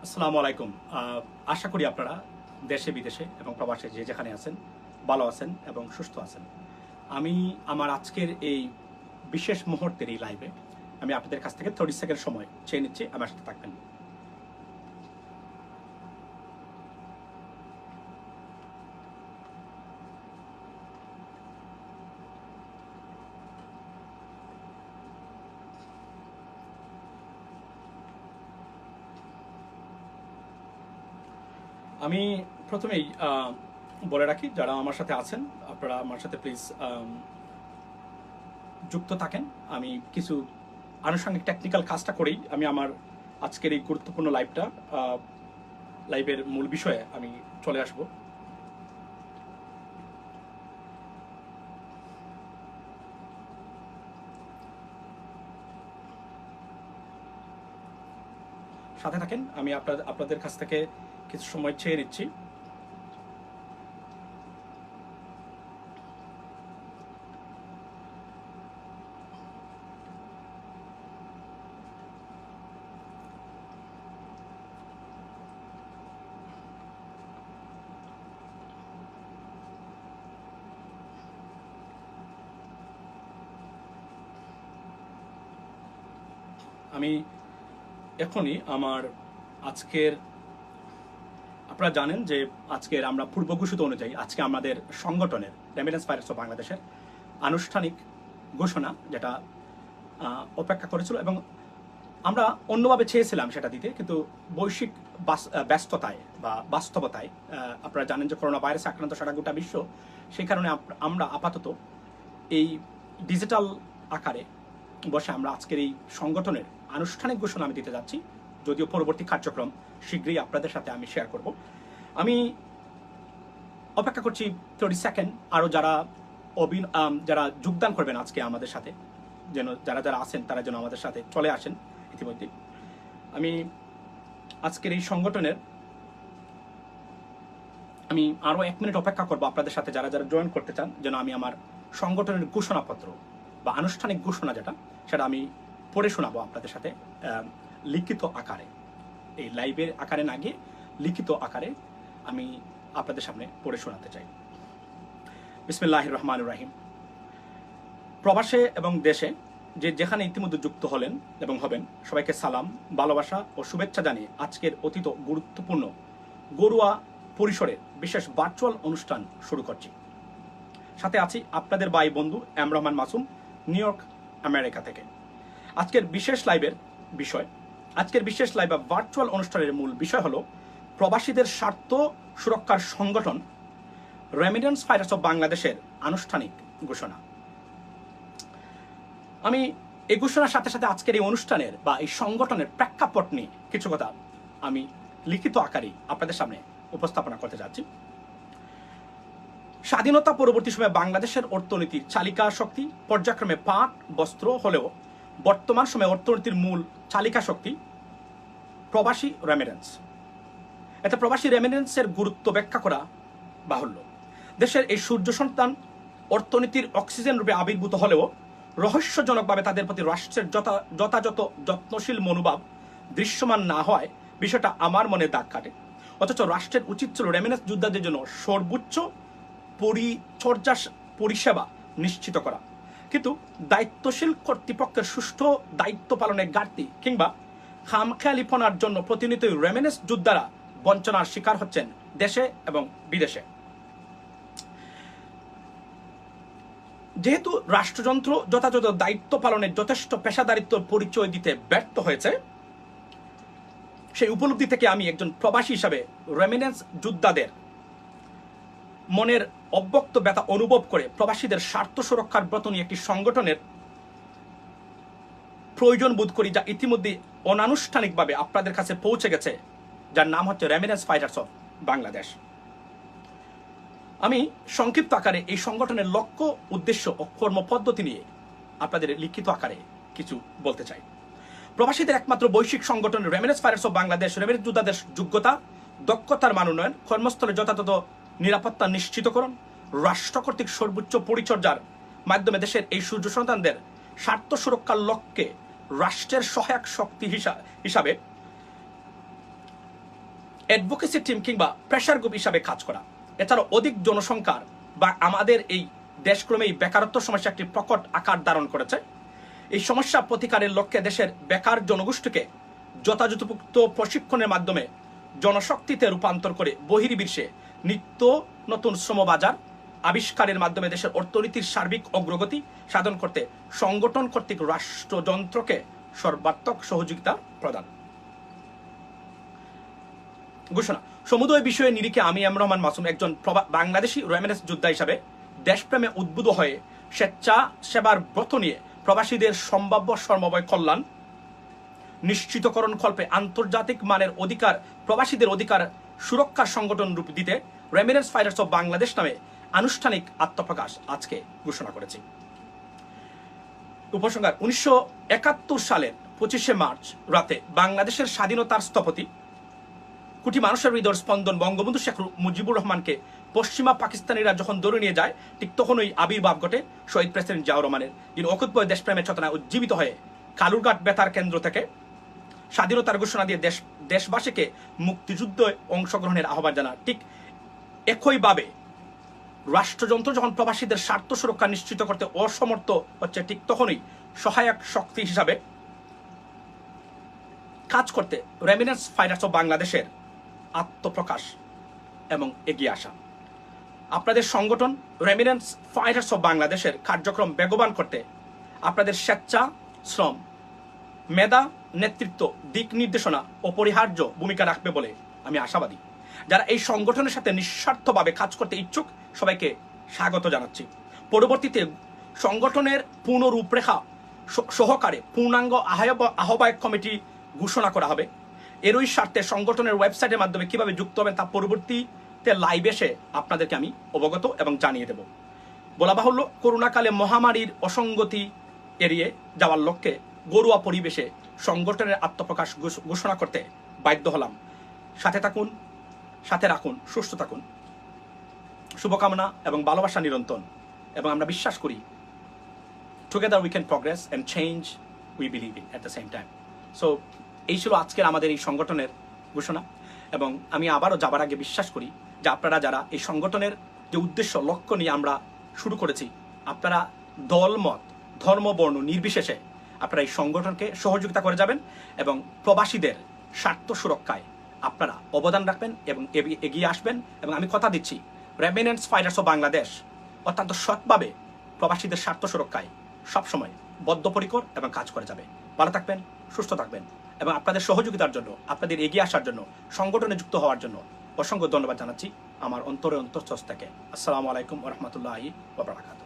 আসসালামু আলাইকুম। আশা করি আপনারা দেশে বিদেশে এবং প্রবাসে যে যেখানে আছেন ভালো আছেন এবং সুস্থ আছেন। আমি আমার আজকের এই বিশেষ মুহূর্তের এই লাইভে আমি আপনাদের কাছ থেকে 30 সেকেন্ড সময় চেয়ে নিচ্ছি, আমার সাথে থাকবেন। আমি প্রথমেই বলে রাখি, যারা আমার সাথে আছেন আপনারা আমার সাথে প্লিজ যুক্ত থাকেন। আমি কিছু আনুষঙ্গিক টেকনিক্যাল কাজটা করেই আমি আমার আজকের এই গুরুত্বপূর্ণ লাইভের মূল বিষয়ে আমি চলে আসব। সাথে থাকেন, আমি আপনাদের কাছ থেকে কিছু সময় চেয়ে নিচ্ছি। আমি এখনই আমার আজকের, আপনারা জানেন যে আজকের আমরা পূর্ব ঘোষিত অনুযায়ী আজকে আমাদের সংগঠনের রেমিটেন্স ফাইটার্স অফ বাংলাদেশের আনুষ্ঠানিক ঘোষণা, যেটা অপেক্ষা করেছিল এবং আমরা অন্যভাবে চেয়েছিলাম সেটা দিতে, কিন্তু বৈশ্বিক ব্যস্ততায় বা বাস্তবতায় আপনারা জানেন যে করোনা ভাইরাসে আক্রান্ত সারা গোটা বিশ্ব, সেই কারণে আমরা আপাতত এই ডিজিটাল আকারে বসে আমরা আজকের এই সংগঠনের আনুষ্ঠানিক ঘোষণা আমি দিতে যাচ্ছি, যদিও পরবর্তী কার্যক্রম শীঘ্রই আপনাদের সাথে আমি শেয়ার করব। আমি অপেক্ষা করছি 30 সেকেন্ড, আরও যারা যোগদান করবেন আজকে আমাদের সাথে, যেন যারা আছেন তারা যেন আমাদের সাথে চলে আসেন ইতিমধ্যে। আমি আজকের এই সংগঠনের আমি আরও 1 মিনিট অপেক্ষা করবো আপনাদের সাথে, যারা জয়েন করতে চান, যেন আমি আমার সংগঠনের ঘোষণাপত্র বা আনুষ্ঠানিক ঘোষণা সেটা আমি পড়ে শোনাবো আপনাদের সাথে লিখিত আকারে। এই লাইভের আকারে না গিয়ে লিখিত আকারে আমি আপনাদের সামনে পড়ে শোনাতে চাই। বিসমিল্লাহির রহমানির রহিম। প্রবাসে এবং দেশে যেখানে ইতিমধ্যে যুক্ত হলেন এবং হবেন, সবাইকে সালাম, ভালোবাসা ও শুভেচ্ছা জানিয়ে আজকের অতীত গুরুত্বপূর্ণ গড়ুয়া পরিসরের বিশেষ ভার্চুয়াল অনুষ্ঠান শুরু করছি। সাথে আছি আপনাদের ভাই বন্ধু M Rahman Masum, New York, America থেকে। আজকের বিশেষ লাইভ বা ভার্চুয়াল অনুষ্ঠানের মূল বিষয় হলো প্রবাসীদের স্বার্থ সুরক্ষার সংগঠন রেমিটেন্স ফাইটার্স অফ বাংলাদেশের আনুষ্ঠানিক ঘোষণা। আমি এই ঘোষণার সাথে সাথে আজকের এই অনুষ্ঠানের বা এই সংগঠনের প্রেক্ষাপট নিয়ে কিছু কথা আমি লিখিত আকারে আপনাদের সামনে উপস্থাপনা করতে যাচ্ছি। স্বাধীনতা পরবর্তী সময়ে বাংলাদেশের অর্থনীতির চালিকা শক্তি পর্যায়ক্রমে পাট বস্ত্র হলেও বর্তমান সময়ে অর্থনীতির মূল চালিকা শক্তি প্রবাসী রেমিটেন্স। এতে প্রবাসী রেমিটেন্সের গুরুত্ব ব্যাখ্যা করা বাহুল্য। দেশের এই সূর্য সন্তান অর্থনীতির অক্সিজেন রূপে আবির্ভূত হলেও রহস্যজনকভাবে তাদের প্রতি রাষ্ট্রের যথাযথ যত্নশীল মনোভাব দৃশ্যমান না হয় বিষয়টা আমার মনে দাগ কাটে। অথচ রাষ্ট্রের উচিত ছিল রেমিটেন্স যোদ্ধাদের জন্য সর্বোচ্চ পরিষেবা নিশ্চিত করা, কিন্তু দায়িত্বশীল কর্তৃপক্ষের সুষ্ঠু দায়িত্ব পালনের ঘাটতি কিংবা খামখেয়ালিপনার জন্য প্রতিনিয়ত রেমিটেন্স যোদ্ধারা বঞ্চনার শিকার হচ্ছেন দেশে এবং বিদেশে। যেহেতু রাষ্ট্রযন্ত্র যথাযথ দায়িত্ব পালনের যথেষ্ট পেশাদারিত্ব পরিচয় দিতে ব্যর্থ হয়েছে, সেই উপলব্ধি থেকে আমি একজন প্রবাসী হিসাবে রেমিটেন্স যোদ্ধাদের মনের অব্যক্ত ব্যথা অনুভব করে প্রবাসীদের স্বার্থ সুরক্ষার ব্রত নিয়ে একটি সংগঠনের প্রয়োজন বোধ করি, যা ইতিমধ্যে অনানুষ্ঠানিকভাবে আপনাদের কাছে পৌঁছে গেছে, যার নাম হচ্ছে রেমিটেন্স ফাইটার্স অফ বাংলাদেশ। আমি সংক্ষিপ্ত আকারে এই সংগঠনের লক্ষ্য, উদ্দেশ্য ও কর্মপদ্ধতি নিয়ে আপনাদের লিখিত আকারে কিছু বলতে চাই। প্রবাসীদের একমাত্র বৈশ্বিক সংগঠন remittance fighters of Bangladesh remittance যোদ্ধাদের যোগ্যতা, দক্ষতার মান উন্নয়ন, কর্মস্থলে যথাযথ নিরাপত্তা নিশ্চিতকরণ, রাষ্ট্র কর্তৃক সর্বোচ্চ পরিচর্যার মাধ্যমে দেশের এই সূর্য সন্তানদের স্বার্থ সুরক্ষার লক্ষ্যে রাষ্ট্রের সহায়ক শক্তি হিসাবে অ্যাডভোকেসি টিম কিংবা প্রেশার গ্রুপ হিসাবে কাজ করা। এছাড়াও অধিক জনসংখ্যার বা আমাদের এই দেশক্রমেই বেকারত্ব সমস্যা একটি প্রকট আকার ধারণ করেছে। এই সমস্যা প্রতিকারের লক্ষ্যে দেশের বেকার জনগোষ্ঠীকে যথাযথোপযুক্ত প্রশিক্ষণের মাধ্যমে জনশক্তিতে রূপান্তর করে বহির্বিশ্বে নিত্য নতুন শ্রমবাজার আবিষ্কারের মাধ্যমে দেশের অর্থনীতির সার্বিক অগ্রগতি সাধন করতে সংগঠন কর্তৃক রাষ্ট্রযন্ত্রকে সর্বাত্মক সহযোগিতা প্রদান। ঘোষণা। সমুদয় বিষয়ে নিরিখে আমি এম রহমান মাসুম একজন বাংলাদেশি রেমিটেন্স যোদ্ধা হিসাবে দেশপ্রেমে উদ্বুদ্ধ হয়ে স্বেচ্ছা সেবার ব্রত নিয়ে প্রবাসীদের সম্ভাব্য সর্বময় কল্যাণ নিশ্চিতকরণ কল্পে আন্তর্জাতিক মানের অধিকার প্রবাসীদের অধিকার সুরক্ষার সংগঠন রূপ দিতে রেমিটেন্স ফাইটার্স অফ বাংলাদেশ নামে আনুষ্ঠানিক আত্মপ্রকাশ আজকে ঘোষণা করেছি। উপসংহার। 1971 সালের 25শে মার্চ রাতে বাংলাদেশের স্বাধীনতার স্থপতি কোটি মানুষের হৃদয় স্পন্দন বঙ্গবন্ধু শেখ মুজিবুর রহমানকে পশ্চিমা পাকিস্তানিরা যখন ধরে নিয়ে যায়, ঠিক তখনই আবির্ভাব ঘটে শহীদ প্রেসিডেন্ট জিয়াউর রহমানের, যিনি অকুতভয় দেশপ্রেমের চেতনায় উজ্জীবিত হয়ে কালুরঘাট বেতার কেন্দ্র থেকে স্বাধীনতার ঘোষণা দিয়ে দেশবাসীকে মুক্তিযুদ্ধে অংশগ্রহণের আহ্বান জানান। ঠিক একইভাবে রাষ্ট্রযন্ত্র যখন প্রবাসীদের স্বার্থ সুরক্ষা নিশ্চিত করতে অসমর্থ হচ্ছে, ঠিক তখনই সহায়ক শক্তি হিসাবে কাজ করতে রেমিটেন্স ফাইটার্স অফ বাংলাদেশের আত্মপ্রকাশ এবং এগিয়ে আসা। আপনাদের সংগঠন রেমিটেন্স ফাইটার্স অফ বাংলাদেশের কার্যক্রম বেগবান করতে আপনাদের স্বেচ্ছা, শ্রম, মেধা, নেতৃত্ব, দিক নির্দেশনা অপরিহার্য ভূমিকা রাখবে বলে আমি আশাবাদী। যারা এই সংগঠনের সাথে নিঃস্বার্থভাবে কাজ করতে ইচ্ছুক সবাইকে স্বাগত জানাচ্ছি। পরবর্তীতে সংগঠনের পূর্ণ রূপরেখা সহকারে পূর্ণাঙ্গ আহ্বায়ক কমিটি ঘোষণা করা হবে। এরই স্বার্থে সংগঠনের ওয়েবসাইটের মাধ্যমে কিভাবে যুক্ত হবেন তা পরবর্তীতে লাইভ এসে আপনাদেরকে আমি অবগত এবং জানিয়ে দেব। বলা বাহুল্য, করোনাকালে মহামারীর অসঙ্গতি এড়িয়ে যাওয়ার লক্ষ্যে ঘরোয়া পরিবেশে সংগঠনের আত্মপ্রকাশ ঘোষণা করতে বাধ্য হলাম। সাথে থাকুন, সাথে রাখুন, সুস্থ থাকুন। শুভকামনা এবং ভালোবাসা নিরন্তর, এবং আমরা বিশ্বাস করি together we can progress and change we believe in at the same time. So এই ছিল আজকের আমাদের এই সংগঠনের ঘোষণা, এবং আমি আবারও যাবার আগে বিশ্বাস করি যে আপনারা যারা এই সংগঠনের যে উদ্দেশ্য লক্ষ্য নিয়ে আমরা শুরু করেছি, আপনারা দলমত, ধর্ম, বর্ণ নির্বিশেষে আপনারা এই সংগঠনকে সহযোগিতা করে যাবেন এবং প্রবাসীদের স্বার্থ সুরক্ষায় আপনারা অবদান রাখবেন এবং এগিয়ে আসবেন। এবং আমি কথা দিচ্ছি, রেমিটেন্স ফাইটার্স অফ বাংলাদেশ অত্যন্ত সৎভাবে প্রবাসীদের স্বার্থ সুরক্ষায় সবসময় বদ্ধপরিকর এবং কাজ করে যাবে। ভালো থাকবেন, সুস্থ থাকবেন, এবং আপনাদের সহযোগিতার জন্য, আপনাদের এগিয়ে আসার জন্য, সংগঠনে যুক্ত হওয়ার জন্য অসংখ্য ধন্যবাদ জানাচ্ছি আমার অন্তরে অন্তঃস্থ থেকে। আসসালামু আলাইকুম ওয়া রাহমাতুল্লাহি ওয়া বারাকাতুহু।